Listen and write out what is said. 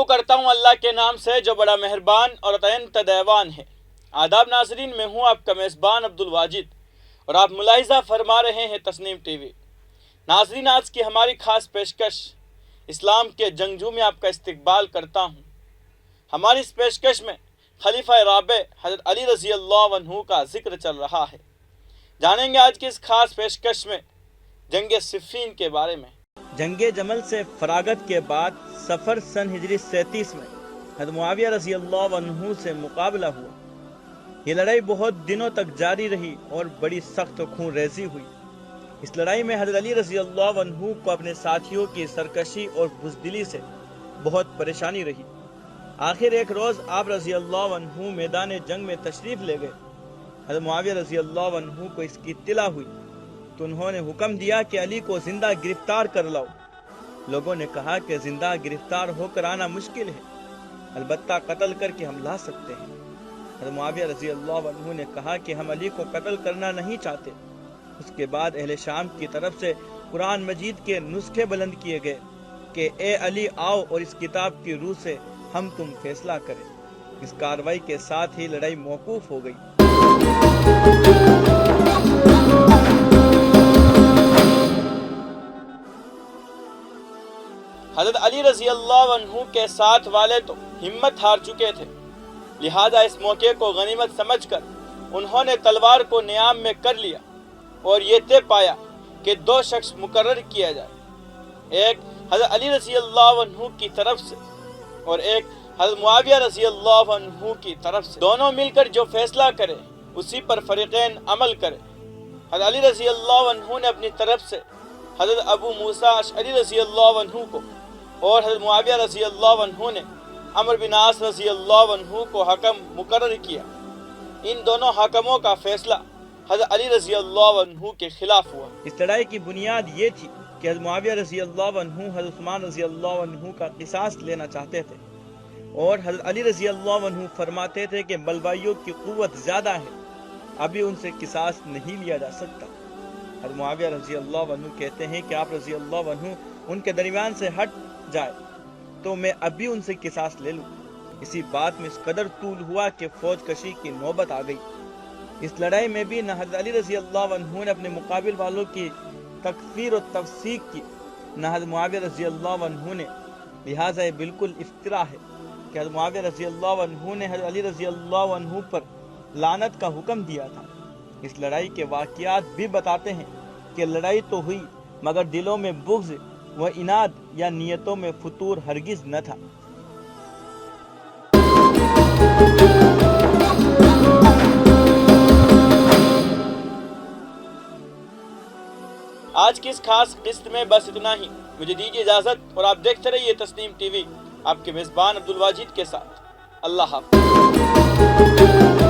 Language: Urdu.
کرتا ہوں اللہ کے نام سے جو بڑا مہربان اور اتنت دیوان ہے۔ آداب ناظرین، میں ہوں آپ کا میزبان عبدالواجد اور آپ ملاحظہ فرما رہے ہیں تسنیم ٹی وی۔ ناظرین، آج کی ہماری خاص پیشکش اسلام کے جنگجو میں آپ کا استقبال کرتا ہوں۔ ہماری اس پیشکش میں خلیفہ رابع حضرت علی رضی اللہ عنہ کا ذکر چل رہا ہے۔ جانیں گے آج کی اس خاص پیشکش میں جنگ صفین کے بارے میں۔ جنگ جمل سے فراغت کے بعد سفر سن ہجری 37 میں حضرت معاویہ رضی اللہ عنہ سے مقابلہ ہوا۔ یہ لڑائی بہت دنوں تک جاری رہی اور بڑی سخت خون ریزی ہوئی۔ اس لڑائی میں حضرت علی رضی اللہ عنہ کو اپنے ساتھیوں کی سرکشی اور بزدلی سے بہت پریشانی رہی۔ آخر ایک روز آپ رضی اللہ عنہ میدان جنگ میں تشریف لے گئے۔ حضرت معاویہ رضی اللہ عنہ کو اس کی اطلاع ہوئی تو انہوں نے حکم دیا کہ علی کو زندہ گرفتار کر لاؤ۔ لوگوں نے کہا کہ زندہ گرفتار ہو کر آنا مشکل ہے، البتہ قتل کر کے ہم لا سکتے ہیں۔ حضرت معاویہ رضی اللہ عنہ نے کہا کہ ہم علی کو قتل کرنا نہیں چاہتے۔ اس کے بعد اہل شام کی طرف سے قرآن مجید کے نسخے بلند کیے گئے کہ اے علی آؤ اور اس کتاب کی روح سے ہم تم فیصلہ کریں۔ اس کارروائی کے ساتھ ہی لڑائی موقوف ہو گئی۔ حضرت علی رضی اللہ عنہ کے ساتھ والے تو ہمت ہار چکے تھے، لہذا اس موقع کو غنیمت سمجھ کر انہوں نے تلوار کو نیام میں کر لیا اور یہ طے پایا کہ دو شخص مقرر کیا جائے، ایک حضرت علی رضی اللہ عنہ کی طرف سے اور ایک حضرت معاویہ رضی اللہ عنہ کی طرف سے۔ دونوں مل کر جو فیصلہ کرے اسی پر فریقین عمل کرے۔ حضرت علی رضی اللہ عنہ نے اپنی طرف سے حضرت ابو موسیٰ اشعری رضی اللہ عنہ کو اور حضرت معاویہ رضی اللہ عنہ نے عمرو بن عاص رضی اللہ عنہ کو حکم مقرر کیا۔ ان دونوں حکموں کا فیصلہ حضرت علی رضی اللہ عنہ کے خلاف ہوا۔ اس لڑائی کی بنیاد یہ تھی کہ حضرت معاویہ رضی اللہ عنہ حضرت عثمان رضی اللہ عنہ کا قصاص لینا چاہتے تھے اور حضرت علی رضی اللہ عنہ فرماتے تھے کہ بلوائیوں کی قوت زیادہ ہے، ابھی ان سے قصاص نہیں لیا جا سکتا۔ حضرت معاویہ رضی اللہ عنہ کہتے ہیں کہ آپ رضی اللہ عنہ ان کے درمیان سے ہٹ جائے تو میں ابھی ان سے قصاص لے لوں۔ اسی بات میں اس قدر طول ہوا کہ فوج کشی کی نوبت آ گئی۔ اس لڑائی میں بھی نہ حضرت علی رضی اللہ عنہ نے اپنے مقابل والوں کی تکفیر و تفسیق کی، نہ حضرت معاویہ رضی اللہ عنہ نے، لہٰذا یہ بالکل افتراء ہے کہ حضرت معاویہ رضی اللہ عنہ نے حضرت علی رضی اللہ عنہ پر لعنت کا حکم دیا تھا۔ اس لڑائی کے واقعات بھی بتاتے ہیں کہ لڑائی تو ہوئی مگر دلوں میں بغض و اناد یا نیتوں میں فتور ہرگز نہ تھا۔ آج کی اس خاص قسط میں بس اتنا ہی۔ مجھے دیجیے اجازت اور آپ دیکھتے رہیے تسنیم ٹی وی، آپ کے میزبان عبدالواجد کے ساتھ۔ اللہ حافظ۔